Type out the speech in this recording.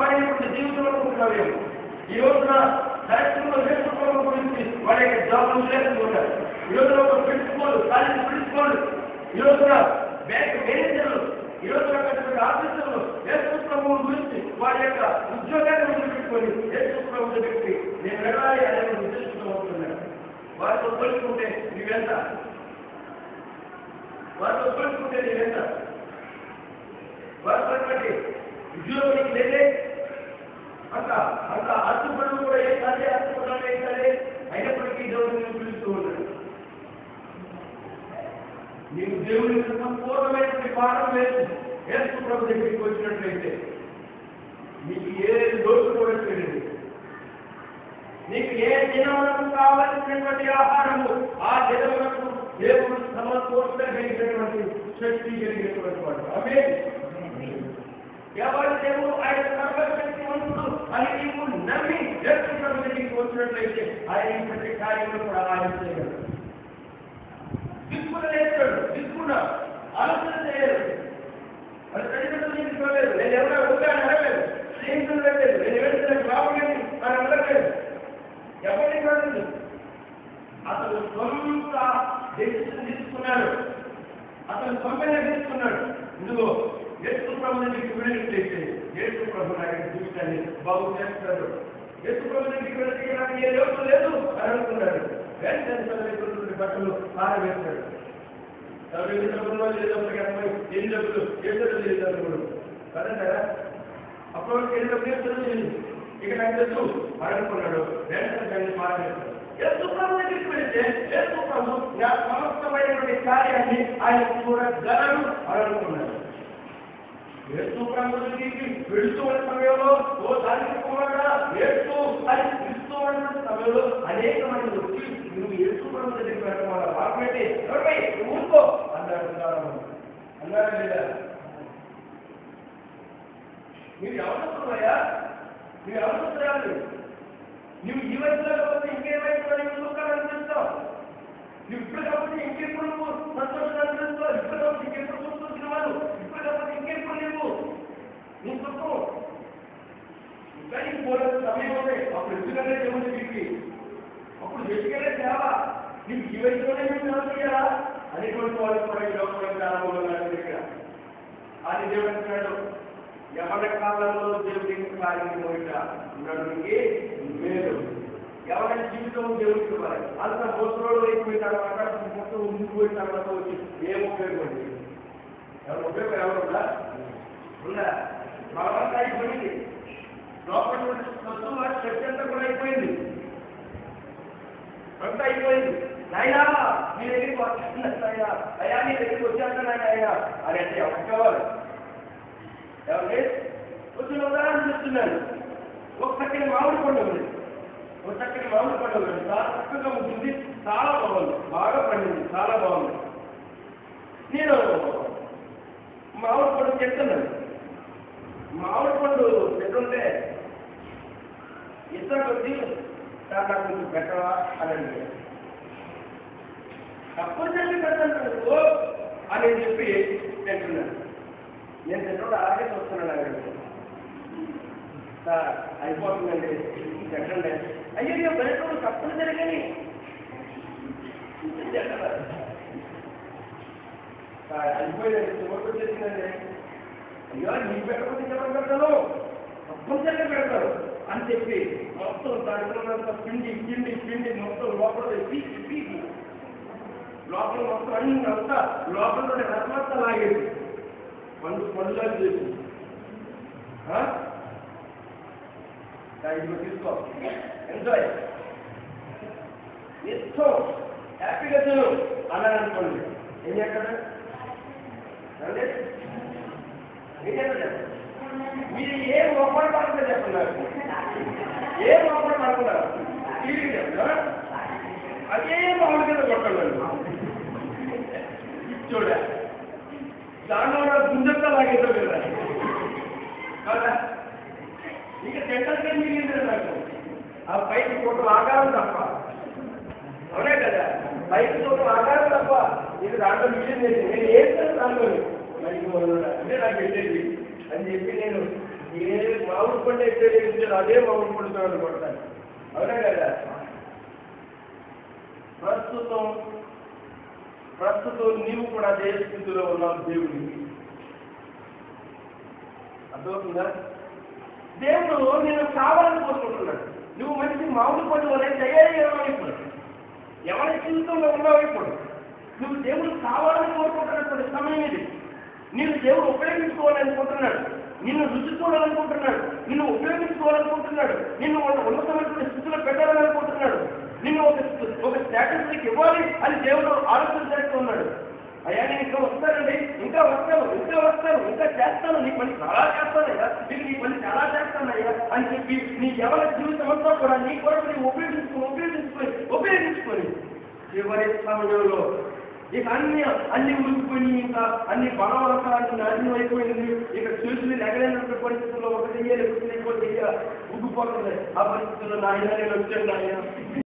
జీవితంలో ఉంటున్నావేమో ఈ రోజున డైరెక్టర్లో నేర్చుకోవడం గురించి వాళ్ళ యొక్క జాబ్ లేకపోతారు. ఈ రోజున ఒక ప్రిన్సిపల్ కాలేజ్ ప్రిన్సిపల్, ఈ రోజున బ్యాంక్ మేనేజర్లు, ఈ రోజున ఆఫీసర్లు యేసు ప్రభువు గురించి వాళ్ళ యొక్క ఉద్యోగాన్ని వదిలిపెట్టుకొని యేసు ప్రభు వ్యక్తి నేను వెళ్ళాలి అనే ఉద్దేశంతో ఉంటున్నాను. వారితో పోల్చుకుంటే నీవెంత, వారితో పోల్చుకుంటే నీవెంత, వారితో ఉద్యోగం లేదే అంత అంత అర్థపడు కూడా ఏ సరే అర్థపడాలి ఏ సరే అయినప్పటికీ దేవుడిని పిలుస్తూ ఉన్నాడు. నీవు దేవుని సంపూర్ణమైనటువంటి పాఠం లేదు యేసు ప్రభు దగ్గరికి వచ్చినట్లయితే నీకు ఏ లోటు కూడా తెలియదు. నీకు ఏ దినములకు కావలసినటువంటి ఆహారము ఆ దినములకు దేవుడు సమకూర్చగలిగినటువంటి శక్తి కలిగినటువంటి వాడు. అవే ఎవరి దేవుడు ఆయన సర్వశక్తివంతుడు అని నీవు నమ్మి యేసు ప్రభు దగ్గరికి వచ్చినట్లయితే ఆయన ప్రతి కార్యంలో కూడా ఆయన చేయగలడు. దిక్కున లేస్తాడు, దిక్కున ఆలోచన చేయలేదు, అది తల్లిదండ్రులు తీసుకోలేదు, నేను ఎవరైనా ఉందని అనలేదు, స్నేహితులు వెళ్ళలేదు, నేను వెళ్తే బాగుండేది అని అనలేదు, ఎవరిని కాదు. అతను సొంత డెసిషన్ తీసుకున్నాడు, అతను సొంతంగా తీసుకున్నాడు. ఇదిగో యేసు ప్రభు దగ్గరికి వెళ్ళినట్లయితే యేసు ప్రభు నా యొక్క జీవితాన్ని బాగు చేస్తాడు. యేసు ప్రభు దగ్గరికి వెళ్తే నాకు ఏ లోటు లేదు అని అనుకున్నాడు. వెంటనే బట్టలు ఆరవేస్తాడు. ఎన్ని డబ్బులు ఏదో తెలియదు కదంటారా? అప్పుడు ఎన్ని డబ్బులు తెలియదు, ఇక నాకు తెలుసు అని అనుకున్నాడు. వెంటనే దాన్ని ఆరవేస్తాడు. యేసు ప్రభు దగ్గరికి వెళితే యేసు ప్రభు నా సమస్తమైనటువంటి కార్యాన్ని ఆయన చూడగలడు అని అనుకున్నాడు. యేసు ప్రభు దగ్గరికి వెళుతూ ఉన్న సమయంలో ఓ దానికి కూడా యేసు అని పిలుస్తూ ఉన్న సమయంలో అనేక మంది వచ్చి నువ్వు యేసు ప్రభు దగ్గరికి వెళ్ళడం వల్ల వాక్యమైతే ఎవరిపై ఊరుకో అన్నారు. అన్నారా లేదా? మీరు ఎవరుతున్నాయా? మీరు ఎవరుతున్నాడు? నువ్వు ఈ వయసులో కాకపోతే ఇంకే వయసులో నీకు సుఖాలు అనిపిస్తావు. నువ్వు ఇప్పుడు కాకపోతే ఇంకెప్పుడు నువ్వు సంతోషాలు అనిపిస్తావు. ఇప్పుడు కాకపోతే ఇంకెప్పుడు చూస్తున్న వాళ్ళు, ఇప్పుడు కాకపోతే ఇంకెప్పుడు నువ్వు నీ సుఖం ఇంకా నీకు పోలే సమయం ఉంది. అప్పుడు ఎందుకంటే దేవుని దగ్గరికి అప్పుడు వెతికెళ్ళే సేవ నీకు ఈ వయసులోనే మేము సేవ చేయాలా అనేటువంటి వాళ్ళు కూడా ఈ లోకంలో ప్రారంభంలో దగ్గర అని దేవుడు అంటున్నాడు. ఎవరి కాలంలో దేవుడికి కార్యం ఉండడానికి లేదు. ఎవరి జీవితం దేవుడికి ఇవ్వాలి. అంత మోసరోడు అయిపోయిన తర్వాత మొత్తం ఉండిపోయిన తర్వాత వచ్చి ఏం ఉపయోగపడి ఎవరు ఉపయోగం ఎవరుందా ఉందా? బలవంతా అయిపోయింది. లోపల వస్తువు శక్తి అంతా కూడా అయిపోయింది, అంతా అయిపోయింది. నాయనా మీ దగ్గరికి వస్తున్నాయా, అయ్యా మీ దగ్గరికి వచ్చేస్తున్నాయా అయ్యా అని అంటే ఎవరికి కావాలి? ఎవరికి వచ్చిన ఉదాహరణ చెప్తున్నాను. ఒక చక్కని మామిడి పండు ఉంది, ఒక చక్కని మామిడి పండు ఉంది, చాలా చక్కగా ఉంటుంది, చాలా బాగుంది, బాగా పండింది, చాలా బాగుంది. నేను మామిడి పండు చెప్తున్నాను. మామిడి పండు చెట్టుంటే ఇతర కొద్ది నాకు కొంచెం పెట్టవా అని అడిగాడు. తప్పనిసరి పెడతాను అని చెప్పి తింటున్నాను. నేను తింటున్నాడు అలాగే చూస్తున్నాను. అడిగాడు సార్ అయిపోతుందండి పెట్టండి. అయ్యో నేను పెట్టడం తప్పనిసరి కానీ సార్ అయిపోయిందండి, చివరికి వచ్చేసిందండి. అయ్యో నీకు పెట్టకపోతే ఎవరు పెడతాను, తప్పనిసరిగా పెడతారు అని చెప్పి మొత్తం దాంట్లో పిండి పిండి పిండి మొత్తం లోపల పీకి లోపల మొత్తం అన్ని అంతా లోపల రసమంతా లాగేది, పండుగ చేసి ఇప్పుడు తీసుకో, ఎంజాయ్ ఇష్టం హ్యాపీగా తిను అన్నాను అనుకోండి. ఏం చేస్తాడు అంటే ఏం చేస్తాడు? మీరు ఏం ఒప్పటి పడుతుందో చెప్తున్నారు, ఏం ఒప్పటి పడుతున్నారు టీవీ చెప్తున్నా అదే మామూలు కింద కొట్టండి చూడ దానిలో గుండెంతా లాగేదో కదా కదా. ఇక సెంటర్గా మిగిలింది నాకు ఆ పైకి ఒక ఆకారం తప్ప, అవునే కదా, పైకి ఒక ఆకారం తప్ప ఇది దాంట్లో మిగిలింది. నేను ఏం చేస్తాను దాంట్లో అంటే నాకు వెళ్ళేది అని చెప్పి నేను ఏ మామిడి పండు అయితే ఇచ్చారు అదే మామిడి పండుతాను కొడతాను. అవునా కదా? ప్రస్తుతం నీవు కూడా అదే స్థితిలో ఉన్నావు దేవుడికి. అర్థమవుతుందా? దేవుడు నేను కావాలని కోరుకుంటున్నాడు. నువ్వు మంచి మామిడి పండు వల్ల తయారయ్యావు. ఇప్పుడు ఎవరి జీవితంలో ఉన్నావు? ఇప్పుడు నువ్వు దేవుడు కావాలని కోరుకుంటున్నటువంటి సమయం ఇది. నేను దేవుడు ఉపయోగించుకోవాలనుకుంటున్నాడు, నిన్ను రుచి చూడాలనుకుంటున్నాడు, నిన్ను ఉపయోగించుకోవాలనుకుంటున్నాడు, నిన్ను ఉన్నతమైనటువంటి స్థితిలో పెట్టాలనుకుంటున్నాడు, నిన్ను ఒక స్టేటస్కి ఇవ్వాలి అని దేవుడు ఆలోచన చేస్తూ ఉన్నాడు. అయ్యా నేను ఇంకా వస్తానండి, ఇంకా చేస్తాను, నీ పని చాలా చేస్తానయ్యా, నీ పని చాలా చేస్తానయ్యా అని చెప్పి నీ ఎవరి జీవితం అంతా కూడా నీ కొరకు నీవు ఉపయోగించుకొని చివరి సమయంలో ఇక అన్ని ఉరికిపోయి, ఇంకా అన్ని బలవంతాన్ని నాశనం అయిపోయింది. ఇక చేతులు ఎగరైనటువంటి పరిస్థితుల్లో ఒకటి ఉగ్గిపోతుంది. ఆ పరిస్థితుల్లో నాయన నేను వచ్చాను, నాయన